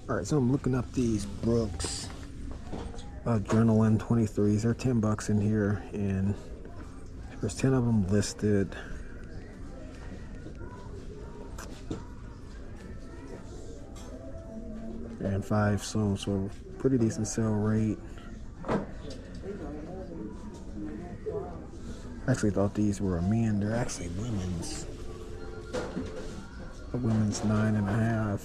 Alright, so I'm looking up these Brooks Adrenaline 23s. They're 10 bucks in here, and there's 10 of them listed. And 5 sold, so pretty decent sale rate. I actually thought these were a men. They're actually women's. A women's 9.5.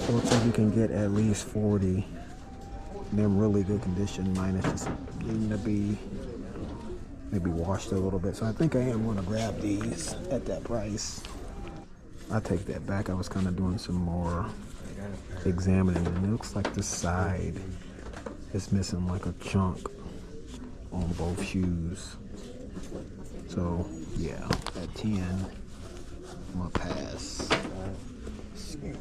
It looks like you can get at least 40. They're in really good condition, minus just needing to be maybe washed a little bit. So I think I am going to grab these at that price. I take that back. I was kind of doing some more examining, and it looks like the side is missing like a chunk on both shoes. So yeah, at 10, I'm gonna pass. Excuse me.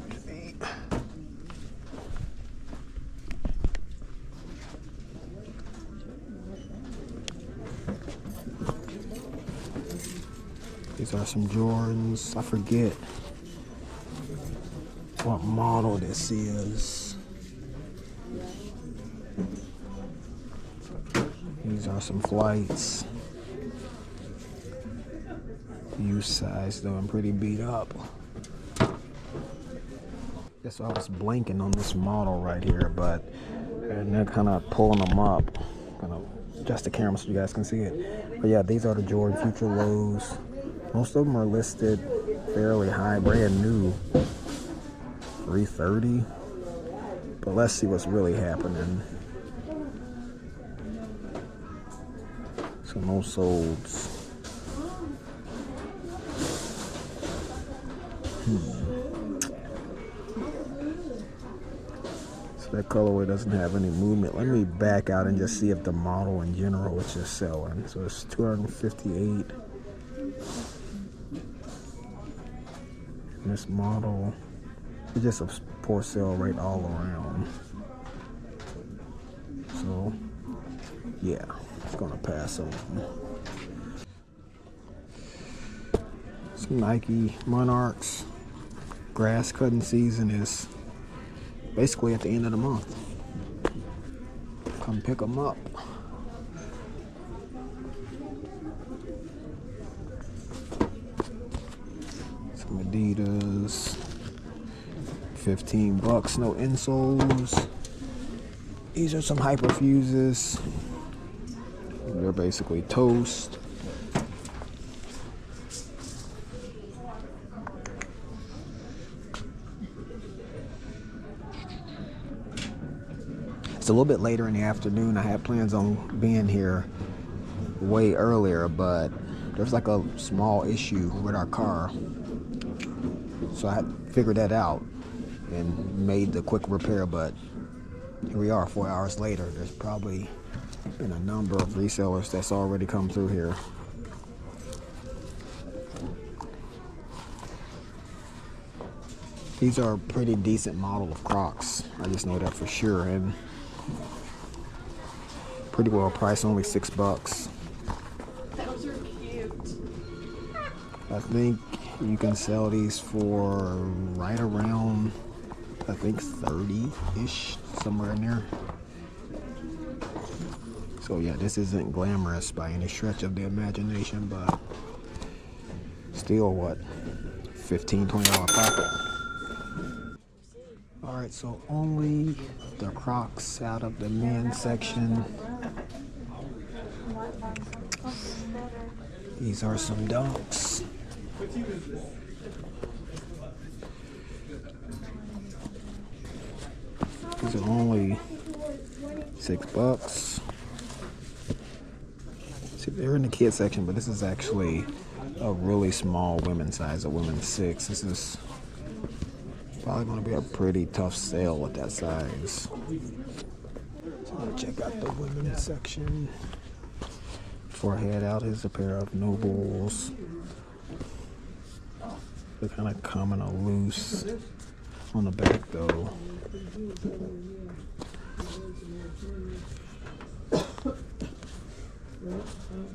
These are some Jordans. I forget what model this is. These are some Flights. U size though, I'm pretty beat up. Guess I was blanking on this model right here, and they're kind of pulling them up. Gonna adjust the camera so you guys can see it. But yeah, these are the Jordan Future Lows. Most of them are listed fairly high, brand new, $330. But let's see what's really happening. So no solds. So that colorway doesn't have any movement. Let me back out and just see if the model in general is just selling. So it's $258. And this model is just a poor sale rate all around. So yeah, it's gonna pass on them. Some Nike Monarchs. Grass cutting season is basically at the end of the month. Come pick them up. Some Adidas. 15 bucks, no insoles. These are some Hyperfuses. They're basically toast. It's a little bit later in the afternoon. I had plans on being here way earlier, but there's like a small issue with our car. So I figured that out and made the quick repair, but here we are 4 hours later. There's probably been a number of resellers that's already come through here. These are a pretty decent model of Crocs. I just know that for sure, and pretty well priced, only $6. Those are cute. I think you can sell these for right around, I think 30-ish, somewhere in there. So yeah, this isn't glamorous by any stretch of the imagination, but still what, $15, $20 profit. Alright, so only the Crocs out of the men's section. These are some Dunks. These are only $6. See, they're in the kids section, but this is actually a really small women's size, a women's 6. This is probably going to be a pretty tough sale at that size. So I'm going to check out the women's section. Before I head out, here's a pair of Nobles. They're kind of coming a loose on the back though.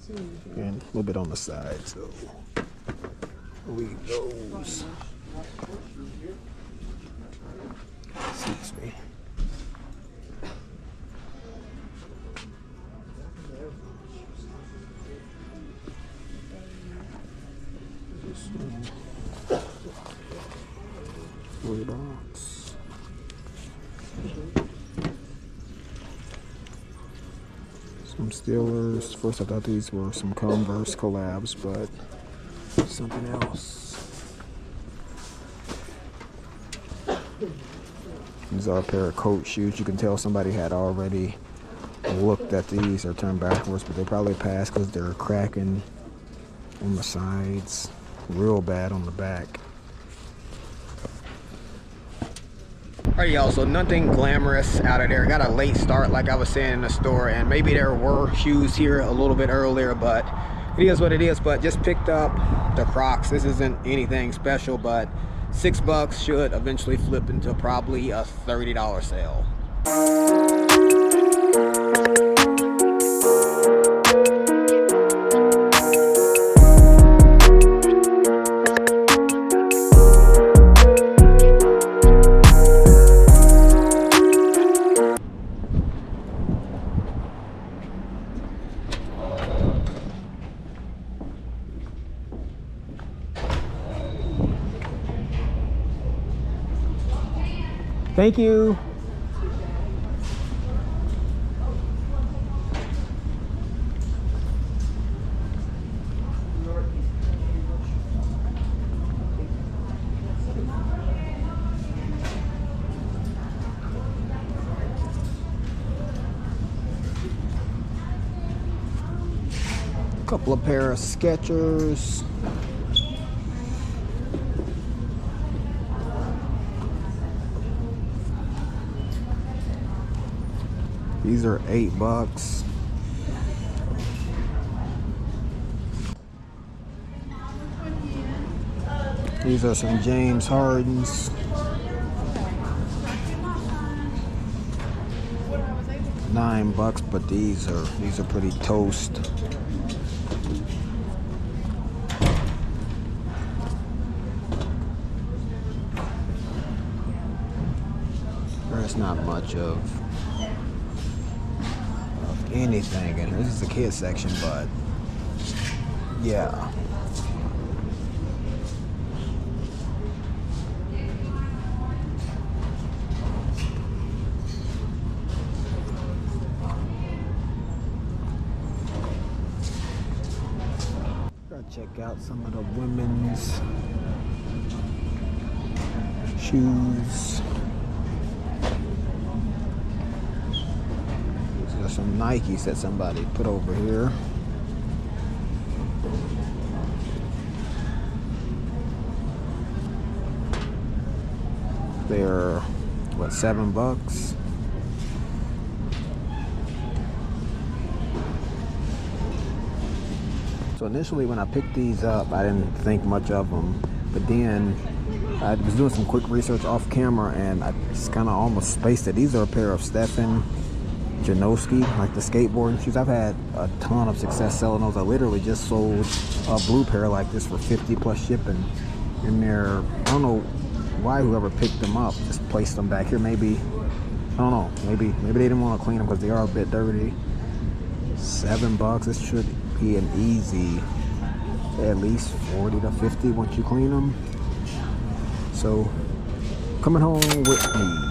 and a little bit on the side. So leave those. Excuse me. Box. Some Steelers. First I thought these were some Converse collabs, but something else. These are a pair of coat shoes. You can tell somebody had already looked at these or turned backwards, but they probably passed because they're cracking on the sides, real bad on the back. Alright, y'all, so nothing glamorous out of there. Got a late start, like I was saying, in the store, and maybe there were shoes here a little bit earlier, but it is what it is. But just picked up the Crocs. This isn't anything special, but $6 should eventually flip into probably a $30 sale. Thank you. Couple of pair of Skechers. These are $8. These are some James Hardens. $9, but these are pretty toast. There's not much of anything in here. This is the kids section, but yeah. Gotta check out some of the women's shoes. Some Nikes that somebody put over here. They're what, $7? So initially when I picked these up, I didn't think much of them, but then I was doing some quick research off camera and I just kind of almost spaced it. These are a pair of Stefan Janowski, like the skateboarding shoes. I've had a ton of success selling those. I literally just sold a blue pair like this for 50 plus shipping. And they're, I don't know why whoever picked them up just placed them back here. Maybe, I don't know, maybe they didn't want to clean them because they are a bit dirty. $7. This should be an easy at least 40 to 50 once you clean them. So coming home with me.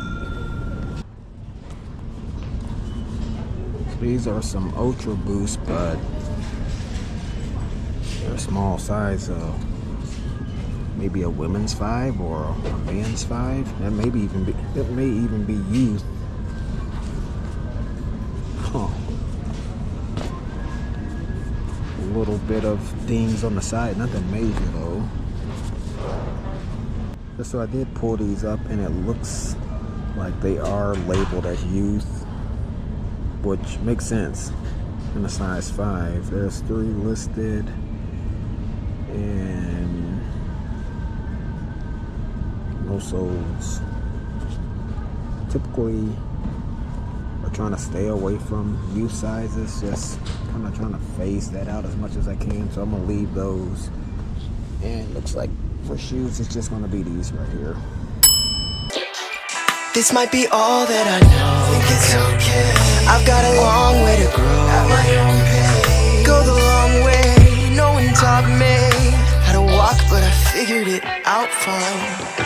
These are some Ultra Boost, but they're a small size, so maybe a women's 5 or a men's 5. It may even be youth. Huh. A little bit of dings on the side, nothing major though. So I did pull these up, and it looks like they are labeled as youth, which makes sense in a size 5. There's 3 listed, and no soles. Typically a trying to stay away from youth sizes. Just kind of trying to phase that out as much as I can. So I'm gonna leave those. And looks like for shoes, it's just gonna be these right here. This might be all that I know. Think it's okay. I've got a long way to grow. At my own pace. Go the long way. No one taught me how to walk, but I figured it out fine.